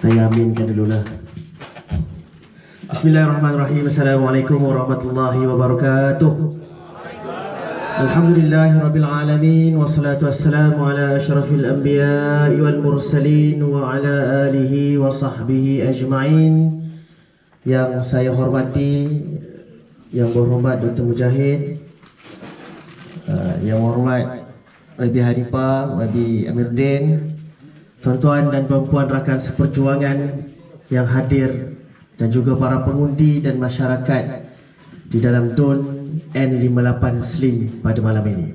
Saya aminkan dululah. Bismillahirrahmanirrahim. Assalamualaikum warahmatullahi wabarakatuh. Alhamdulillahirabbil alamin wassalatu wassalamu ala asyrafil anbiya'i wal mursalin wa ala alihi wa sahbihi ajma'in. Yang saya hormati, yang berhormat Dr. Mujahid, yang berhormat Wabi Hanifah, Wabi Amiruddin, tuan-tuan dan puan-puan rakan seperjuangan yang hadir, dan juga para pengundi dan masyarakat di dalam DUN N58 Slim pada malam ini.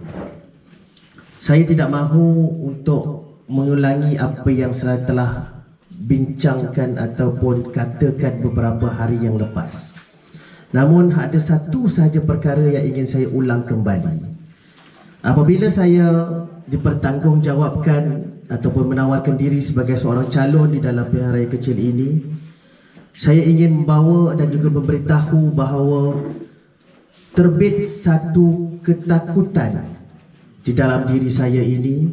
Saya tidak mahu untuk mengulangi apa yang saya telah bincangkan ataupun katakan beberapa hari yang lepas. Namun ada satu sahaja perkara yang ingin saya ulang kembali. Apabila saya dipertanggungjawabkan ataupun menawarkan diri sebagai seorang calon di dalam pilihan raya kecil ini, saya ingin membawa dan juga memberitahu bahawa terbit satu ketakutan di dalam diri saya ini,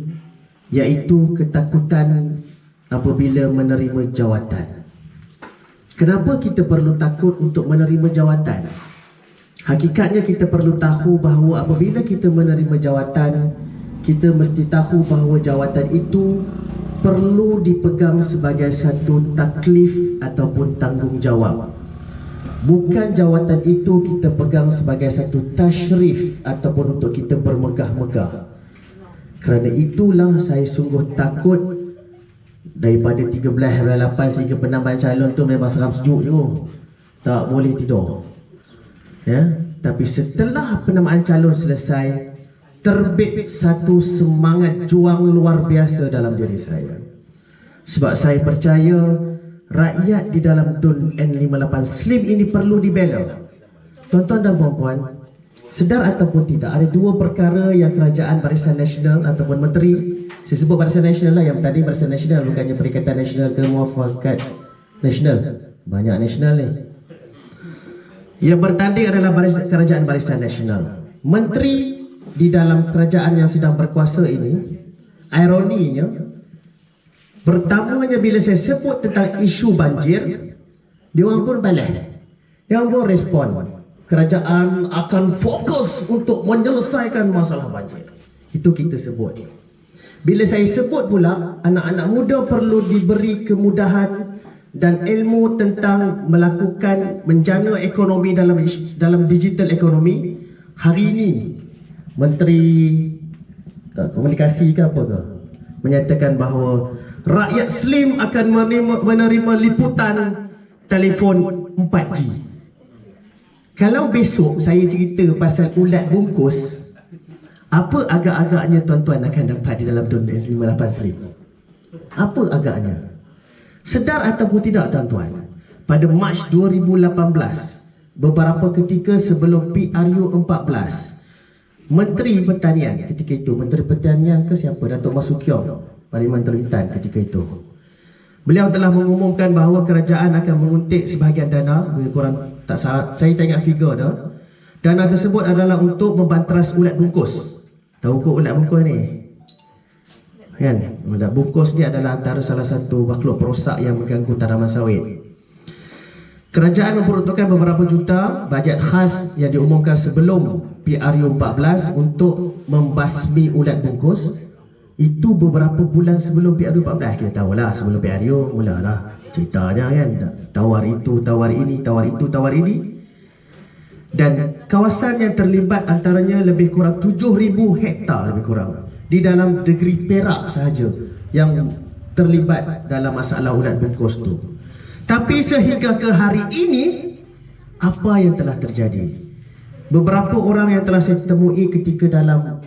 iaitu ketakutan apabila menerima jawatan. Kenapa kita perlu takut untuk menerima jawatan? Hakikatnya kita perlu tahu bahawa apabila kita menerima jawatan, kita mesti tahu bahawa jawatan itu perlu dipegang sebagai satu taklif ataupun tanggungjawab. Bukan jawatan itu kita pegang sebagai satu tashrif ataupun untuk kita bermegah-megah. Kerana itulah saya sungguh takut daripada 13 hari 8 sehingga penambahan calon tu memang seram sejuk je. Tak boleh tidur. Ya, tapi setelah penambahan calon selesai, terbit satu semangat juang luar biasa dalam diri saya. Sebab saya percaya rakyat di dalam DUN N58 Slim ini perlu dibela. Tuan-tuan dan puan-puan, sedar ataupun tidak, ada dua perkara yang Kerajaan Barisan Nasional ataupun Menteri, saya sebut Barisan Nasional lah, yang tadi Barisan Nasional, bukannya Perikatan Nasional ke Muafakat Nasional. Banyak nasional ni. Yang bertanding adalah Kerajaan Barisan Nasional. Menteri di dalam kerajaan yang sedang berkuasa ini, ironinya, pertamanya bila saya sebut tentang isu banjir, diorang pun balik, diorang pun respon, kerajaan akan fokus untuk menyelesaikan masalah banjir. Itu kita sebut. Bila saya sebut pula anak-anak muda perlu diberi kemudahan dan ilmu tentang melakukan menjana ekonomi dalam digital ekonomi, hari ini Menteri Komunikasi ke apa ke menyatakan bahawa rakyat Slim akan menerima liputan telefon 4G. Kalau besok saya cerita pasal ulat bungkus, apa agak-agaknya tuan-tuan akan dapat di dalam DUN N58 Slim? Apa agaknya? Sedar ataupun tidak tuan-tuan, pada Mac 2018, beberapa ketika sebelum PRU 14, Menteri Pertanian ketika itu, Menteri Pertanian ke siapa? Datuk Masukiong, Parlimen Terlitan ketika itu, beliau telah mengumumkan bahawa kerajaan akan menguntik sebahagian dana, lebih kurang tak salah, saya tak ingat figure dah. Dana tersebut adalah untuk membantras ulat bungkus. Tahu ke ulat bungkus ni? Kan? Ulat bungkus ni adalah antara salah satu makhluk perosak yang mengganggu tanaman sawit. Kerajaan memperuntukkan beberapa juta bajet khas yang diumumkan sebelum PRU 14 untuk membasmi ulat bungkus. Itu beberapa bulan sebelum PRU 14. Kita tahulah sebelum PRU mulalah ceritanya kan, tawar itu, tawar ini, tawar itu, tawar ini. Dan kawasan yang terlibat antaranya lebih kurang 7,000 hektar lebih kurang di dalam negeri Perak sahaja yang terlibat dalam masalah ulat bungkus tu. Tapi sehingga ke hari ini, apa yang telah terjadi? Beberapa orang yang telah saya temui ketika dalam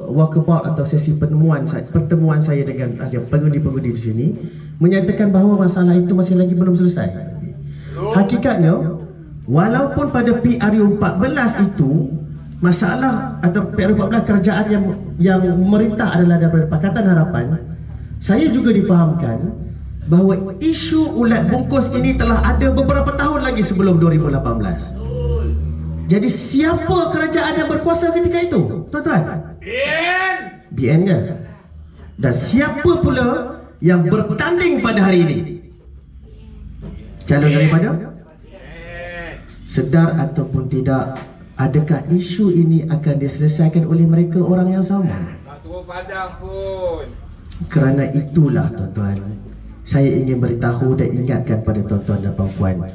walkabout atau sesi pertemuan saya dengan pengundi-pengundi di sini, menyatakan bahawa masalah itu masih lagi belum selesai. Hakikatnya, walaupun pada PRU 14 itu, masalah atau PRU 14 kerajaan yang memerintah adalah daripada Pakatan Harapan, saya juga difahamkan bahawa isu ulat bungkus ini telah ada beberapa tahun lagi sebelum 2018. Jadi siapa kerajaan yang berkuasa ketika itu, tuan-tuan? BN kan? Dan siapa pula yang bertanding pada hari ini? Calon daripada? Sedar ataupun tidak, adakah isu ini akan diselesaikan oleh mereka orang yang sama? Kerana itulah tuan-tuan, saya ingin beritahu dan ingatkan pada tuan-tuan dan puan-puan,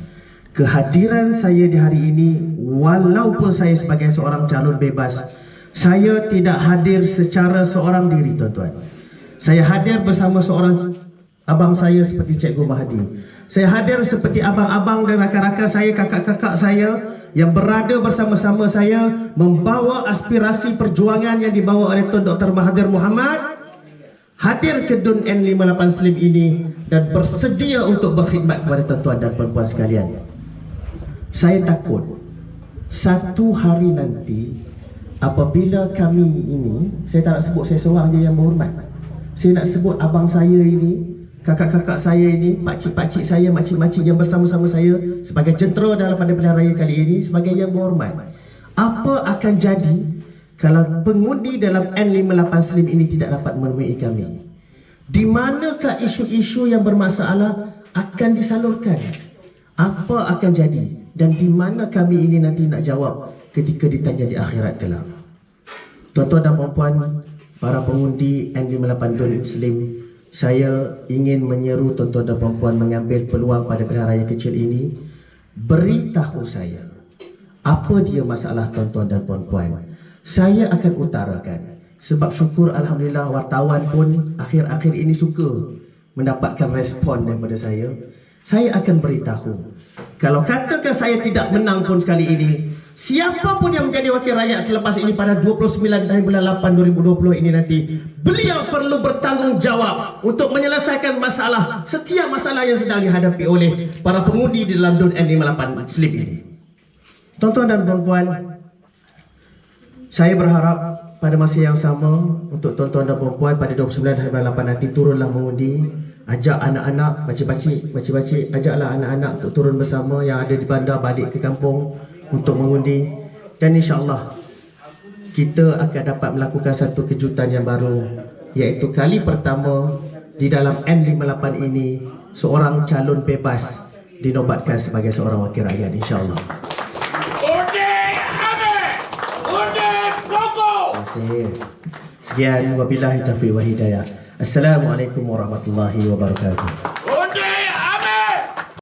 kehadiran saya di hari ini, walaupun saya sebagai seorang calon bebas, saya tidak hadir secara seorang diri tuan-tuan. Saya hadir bersama seorang abang saya seperti Cikgu Mahdi. Saya hadir seperti abang-abang dan rakan-rakan saya, kakak-kakak saya yang berada bersama-sama saya, membawa aspirasi perjuangan yang dibawa oleh Tuan Dr. Mahathir Mohamad, hadir ke DUN N58 Slim ini dan bersedia untuk berkhidmat kepada tuan-tuan dan puan-puan sekalian. Saya takut satu hari nanti apabila kami ini, saya tak nak sebut saya seorang je yang berhormat, saya nak sebut abang saya ini, kakak-kakak saya ini, pakcik-pakcik saya, makcik-makcik yang bersama-sama saya sebagai jentera dalam pada pilihan raya kali ini sebagai yang berhormat. Apa akan jadi kalau pengundi dalam N58 Slim ini tidak dapat menemui kami? Di manakah isu-isu yang bermasalah akan disalurkan? Apa akan jadi? Dan di mana kami ini nanti nak jawab ketika ditanya di akhirat kelak? Tuan-tuan dan puan-puan, para pengundi N58 DUN Slim, saya ingin menyeru tuan-tuan dan puan-puan mengambil peluang pada pilihan raya kecil ini. Beritahu saya apa dia masalah tuan-tuan dan puan-puan. Saya akan utarakan. Sebab syukur Alhamdulillah wartawan pun akhir-akhir ini suka mendapatkan respon daripada saya. Saya akan beritahu. Kalau katakan saya tidak menang pun sekali ini, siapa pun yang menjadi wakil rakyat selepas ini pada 29 hari bulan 8 2020 ini nanti, beliau perlu bertanggungjawab untuk menyelesaikan masalah, setiap masalah yang sedang dihadapi oleh para pengundi di dalam DUN N58 Slim ini. Tuan-tuan dan puan-puan, saya berharap pada masa yang sama untuk tuan-tuan dan puan-puan pada 29 hari bulan 8 nanti turunlah mengundi. Ajak anak-anak, pakcik-pakcik, ajaklah anak-anak untuk turun bersama yang ada di bandar balik ke kampung untuk mengundi. Dan insya-Allah kita akan dapat melakukan satu kejutan yang baru, iaitu kali pertama di dalam N58 ini seorang calon bebas dinobatkan sebagai seorang wakil rakyat, insya-Allah. Sekian, wabillahi taufiq wa hidayah. Assalamualaikum warahmatullahi wabarakatuh.